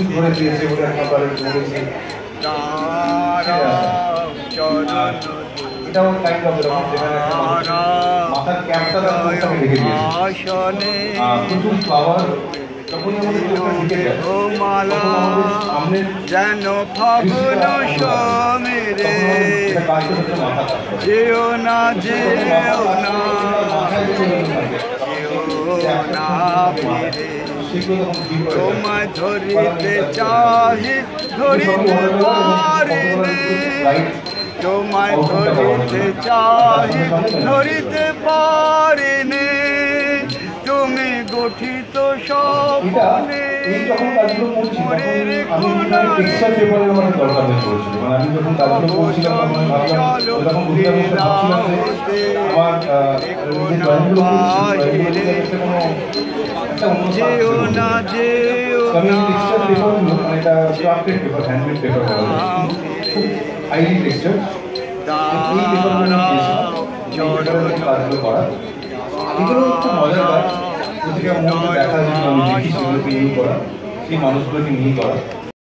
ধরে দিয়েছে বলে একেবারে বলেছি এটাও কাইন্ড অফ যেখানে মাথার ক্যাপটা ঢেকে দিয়েছে প্রচুর ফ্লাওয়ার যেন ফাগুন সমীরে যেও না যেও না ফিরে তোমায় ধরিতে চাহি ধরিতে পারিনি তোমায় ধরিতে চাহি ধরিতে পারিনি তুমি গঠিত স্বপ্নে মনের যেও না যেও না সেই মানুষগুলোকে নিয়ে করা